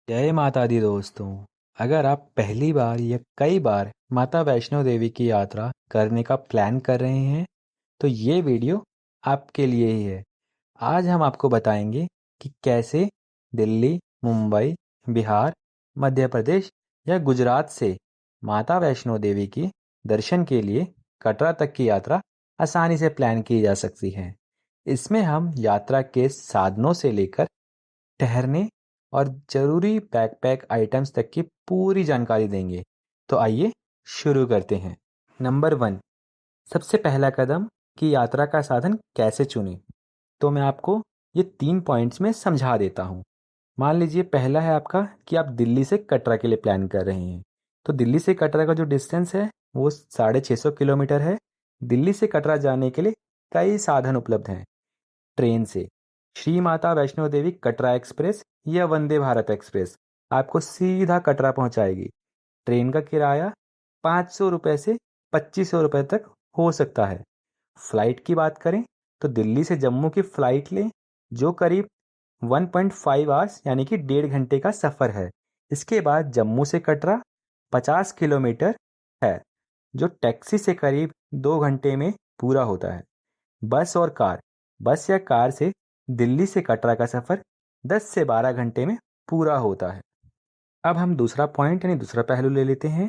जय माता दी दोस्तों। अगर आप पहली बार या कई बार माता वैष्णो देवी की यात्रा करने का प्लान कर रहे हैं तो ये वीडियो आपके लिए ही है। आज हम आपको बताएंगे कि कैसे दिल्ली, मुंबई, बिहार, मध्य प्रदेश या गुजरात से माता वैष्णो देवी की दर्शन के लिए कटरा तक की यात्रा आसानी से प्लान की जा सकती है। इसमें हम यात्रा के साधनों से लेकर ठहरने और ज़रूरी बैकपैक आइटम्स तक की पूरी जानकारी देंगे। तो आइए शुरू करते हैं। नंबर 1, सबसे पहला कदम कि यात्रा का साधन कैसे चुनें। तो मैं आपको ये 3 पॉइंट्स में समझा देता हूँ। मान लीजिए पहला है आपका कि आप दिल्ली से कटरा के लिए प्लान कर रहे हैं। तो दिल्ली से कटरा का जो डिस्टेंस है वो 650 किलोमीटर है। दिल्ली से कटरा जाने के लिए कई साधन उपलब्ध हैं। ट्रेन से श्री माता वैष्णो देवी कटरा एक्सप्रेस या वंदे भारत एक्सप्रेस आपको सीधा कटरा पहुंचाएगी। ट्रेन का किराया 500 रुपये से 2500 रुपये तक हो सकता है। फ्लाइट की बात करें तो दिल्ली से जम्मू की फ़्लाइट लें जो करीब 1.5 आवर्स यानी कि 1.5 घंटे का सफ़र है। इसके बाद जम्मू से कटरा 50 किलोमीटर है जो टैक्सी से करीब 2 घंटे में पूरा होता है। बस और कार बस या कार से दिल्ली से कटरा का सफ़र 10 से 12 घंटे में पूरा होता है। अब हम दूसरा पॉइंट यानी दूसरा पहलू ले लेते हैं।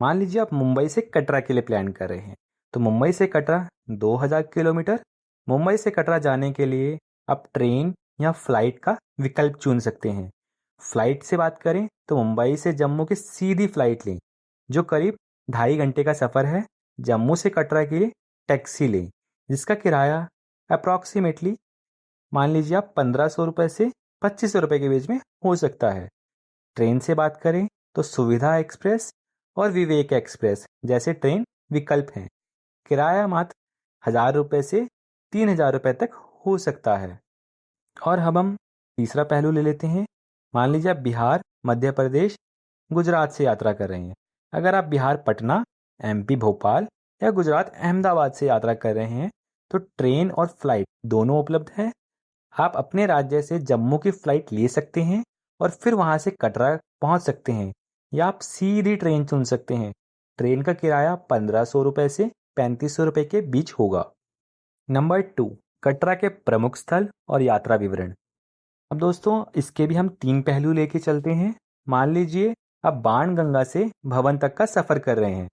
मान लीजिए आप मुंबई से कटरा के लिए प्लान कर रहे हैं। तो मुंबई से कटरा 2000 किलोमीटर। मुंबई से कटरा जाने के लिए आप ट्रेन या फ्लाइट का विकल्प चुन सकते हैं। फ्लाइट से बात करें तो मुंबई से जम्मू की सीधी फ्लाइट लें जो करीब 2.5 घंटे का सफ़र है। जम्मू से कटरा के लिए टैक्सी लें जिसका किराया अप्रॉक्सीमेटली मान लीजिए आप 1500 रुपये से 2500 रुपये के बीच में हो सकता है। ट्रेन से बात करें तो सुविधा एक्सप्रेस और विवेक एक्सप्रेस जैसे ट्रेन विकल्प हैं। किराया मात्र 1000 रुपये से 3000 रुपये तक हो सकता है। और अब हम तीसरा पहलू ले लेते हैं। मान लीजिए आप बिहार, मध्य प्रदेश, गुजरात से यात्रा कर रहे हैं। अगर आप बिहार पटना, एमपी भोपाल या गुजरात अहमदाबाद से यात्रा कर रहे हैं तो ट्रेन और फ्लाइट दोनों उपलब्ध है। आप अपने राज्य से जम्मू की फ़्लाइट ले सकते हैं और फिर वहाँ से कटरा पहुँच सकते हैं या आप सीधी ट्रेन चुन सकते हैं। ट्रेन का किराया 1500 रुपये से 3500 रुपये के बीच होगा। नंबर 2, कटरा के प्रमुख स्थल और यात्रा विवरण। अब दोस्तों इसके भी हम 3 पहलू लेके चलते हैं। मान लीजिए आप बाणगंगा से भवन तक का सफ़र कर रहे हैं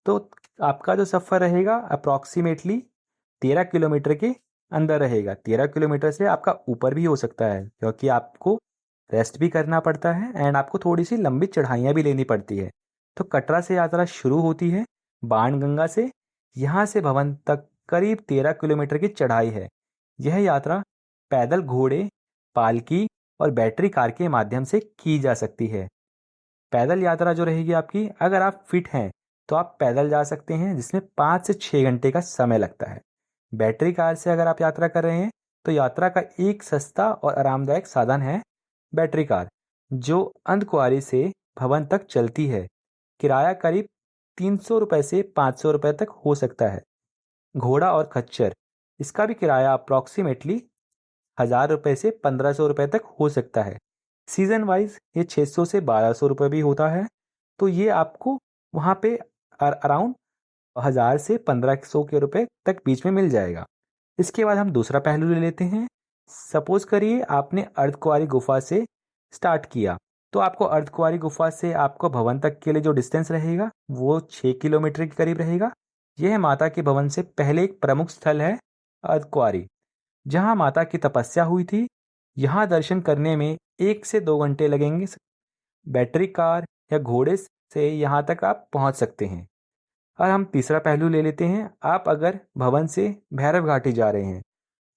तो आपका जो सफ़र रहेगा अप्रॉक्सीमेटली 13 किलोमीटर के अंदर रहेगा। 13 किलोमीटर से आपका ऊपर भी हो सकता है क्योंकि आपको रेस्ट भी करना पड़ता है एंड आपको थोड़ी सी लंबी चढ़ाइयाँ भी लेनी पड़ती है। तो कटरा से यात्रा शुरू होती है बाणगंगा से। यहाँ से भवन तक करीब 13 किलोमीटर की चढ़ाई है। यह यात्रा पैदल, घोड़े, पालकी और बैटरी कार के माध्यम से की जा सकती है। पैदल यात्रा जो रहेगी आपकी, अगर आप फिट हैं तो आप पैदल जा सकते हैं जिसमें 5 से 6 घंटे का समय लगता है। बैटरी कार से अगर आप यात्रा कर रहे हैं तो यात्रा का एक सस्ता और आरामदायक साधन है बैटरी कार जो अंधकुआरी से भवन तक चलती है। किराया करीब 300 रुपये से 500 रुपये तक हो सकता है। घोड़ा और खच्चर, इसका भी किराया अप्रॉक्सीमेटली 1000 रुपये से 1500 रुपये तक हो सकता है। सीज़न वाइज ये 600 से 1200 रुपये भी होता है। तो ये आपको वहाँ पे अराउंड 1000 से 1500 के रुपये तक बीच में मिल जाएगा। इसके बाद हम दूसरा पहलू ले लेते हैं। सपोज करिए आपने अर्धकुंवारी गुफा से स्टार्ट किया तो आपको अर्धकुंवारी गुफा से आपको भवन तक के लिए जो डिस्टेंस रहेगा वो 6 किलोमीटर के करीब रहेगा। यह माता के भवन से पहले एक प्रमुख स्थल है अर्धकुंवारी जहाँ माता की तपस्या हुई थी। यहाँ दर्शन करने में 1 से 2 घंटे लगेंगे। बैटरी कार या घोड़े से यहाँ तक आप पहुँच सकते हैं। और हम तीसरा पहलू ले लेते हैं। आप अगर भवन से भैरव घाटी जा रहे हैं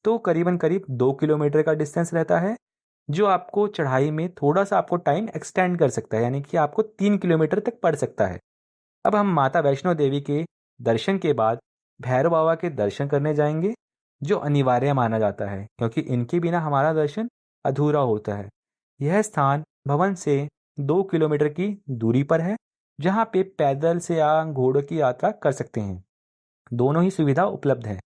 तो करीबन करीब 2 किलोमीटर का डिस्टेंस रहता है जो आपको चढ़ाई में थोड़ा सा आपको टाइम एक्सटेंड कर सकता है यानी कि आपको 3 किलोमीटर तक पड़ सकता है। अब हम माता वैष्णो देवी के दर्शन के बाद भैरव बाबा के दर्शन करने जाएंगे जो अनिवार्य माना जाता है क्योंकि इनके बिना हमारा दर्शन अधूरा होता है। यह स्थान भवन से 2 किलोमीटर की दूरी पर है जहाँ पे पैदल से या घोड़ों की यात्रा कर सकते हैं। दोनों ही सुविधा उपलब्ध है।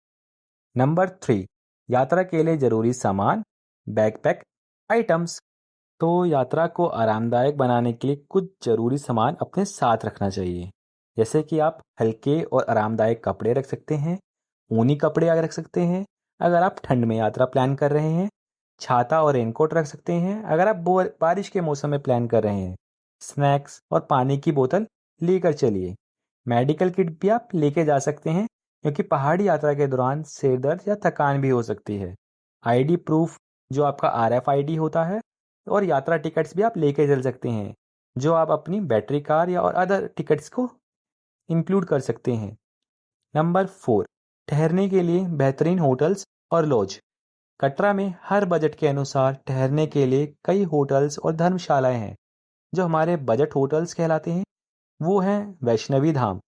नंबर 3, यात्रा के लिए जरूरी सामान, बैकपैक आइटम्स। तो यात्रा को आरामदायक बनाने के लिए कुछ ज़रूरी सामान अपने साथ रखना चाहिए। जैसे कि आप हल्के और आरामदायक कपड़े रख सकते हैं, ऊनी कपड़े रख सकते हैं अगर आप ठंड में यात्रा प्लान कर रहे हैं। छाता और रेनकोट रख सकते हैं अगर आप बारिश के मौसम में प्लान कर रहे हैं। स्नैक्स और पानी की बोतल लेकर चलिए। मेडिकल किट भी आप लेके जा सकते हैं क्योंकि पहाड़ी यात्रा के दौरान सिर दर्द या थकान भी हो सकती है। आईडी प्रूफ जो आपका RFID होता है, और यात्रा टिकट्स भी आप लेके चल सकते हैं जो आप अपनी बैटरी कार या और अदर टिकट्स को इंक्लूड कर सकते हैं। नंबर 4, ठहरने के लिए बेहतरीन होटल्स और लॉज। कटरा में हर बजट के अनुसार ठहरने के लिए कई होटल्स और धर्मशालाएं हैं। जो हमारे बजट होटल्स कहलाते हैं वो हैं वैष्णवी धाम,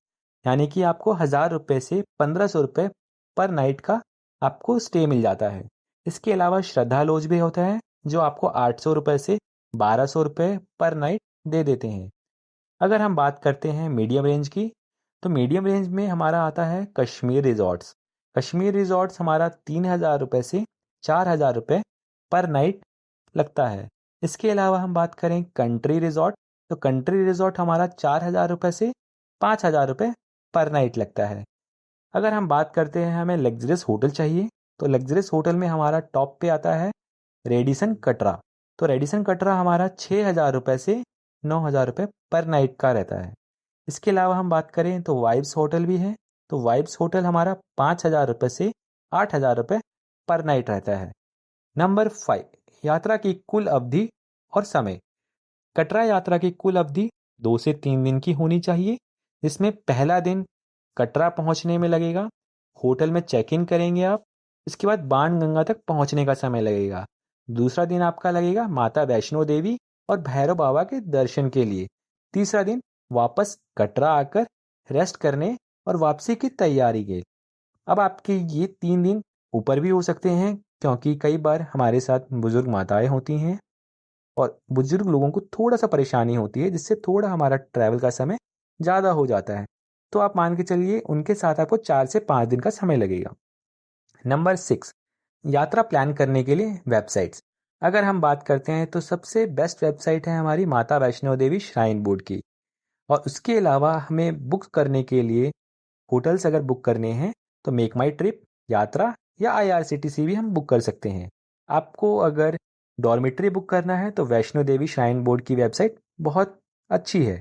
यानी कि आपको 1,000 रुपये से 1,500 रुपये पर नाइट का आपको स्टे मिल जाता है। इसके अलावा श्रद्धा लॉज भी होता है जो आपको 800 रुपये से 1,200 रुपये पर नाइट दे देते हैं। अगर हम बात करते हैं मीडियम रेंज की, तो मीडियम रेंज में हमारा आता है कश्मीर रिजॉर्ट्स। कश्मीर रिजॉर्ट्स हमारा 3,000 रुपये से 4,000 रुपये पर नाइट लगता है। इसके अलावा हम बात करें कंट्री रिजॉर्ट, तो कंट्री रिजॉर्ट हमारा 4,000 रुपये से 5,000 रुपये पर नाइट लगता है। अगर हम बात करते हैं हमें लग्जरियस होटल चाहिए, तो लग्जरियस होटल में हमारा टॉप पे आता है रेडिसन कटरा। तो रेडिसन कटरा हमारा 6,000 रुपये से 9,000 रुपये पर नाइट का रहता है। इसके अलावा हम बात करें तो वाइब्स होटल भी है। तो वाइब्स होटल हमारा 5,000 रुपये से 8,000 रुपये पर नाइट रहता है। नंबर 5, यात्रा की कुल अवधि और समय। कटरा यात्रा की कुल अवधि 2 से 3 दिन की होनी चाहिए, जिसमें पहला दिन कटरा पहुंचने में लगेगा। होटल में चेक इन करेंगे आप। इसके बाद बाणगंगा तक पहुंचने का समय लगेगा। दूसरा दिन आपका लगेगा माता वैष्णो देवी और भैरव बाबा के दर्शन के लिए। तीसरा दिन वापस कटरा आकर रेस्ट करने और वापसी की तैयारी के। अब आपके ये 3 दिन ऊपर भी हो सकते हैं क्योंकि कई बार हमारे साथ बुजुर्ग माताएं होती हैं और बुजुर्ग लोगों को थोड़ा सा परेशानी होती है, जिससे थोड़ा हमारा ट्रैवल का समय ज़्यादा हो जाता है। तो आप मान के चलिए उनके साथ आपको 4 से 5 दिन का समय लगेगा। नंबर 6, यात्रा प्लान करने के लिए वेबसाइट्स। अगर हम बात करते हैं तो सबसे बेस्ट वेबसाइट है हमारी माता वैष्णो देवी श्राइन बोर्ड की। और उसके अलावा हमें बुक करने के लिए होटल्स अगर बुक करने हैं तो मेक माई ट्रिप, यात्रा या IRCTC भी हम बुक कर सकते हैं। आपको अगर डॉर्मेट्री बुक करना है तो वैष्णो देवी श्राइन बोर्ड की वेबसाइट बहुत अच्छी है।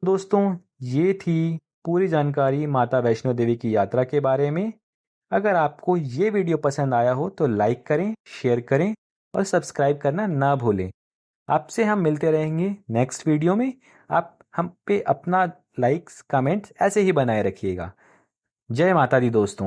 दोस्तों, ये थी पूरी जानकारी माता वैष्णो देवी की यात्रा के बारे में। अगर आपको ये वीडियो पसंद आया हो तो लाइक करें, शेयर करें और सब्सक्राइब करना ना भूलें। आपसे हम मिलते रहेंगे नेक्स्ट वीडियो में। आप हम पे अपना लाइक्स कमेंट्स ऐसे ही बनाए रखिएगा। जय माता दी दोस्तों।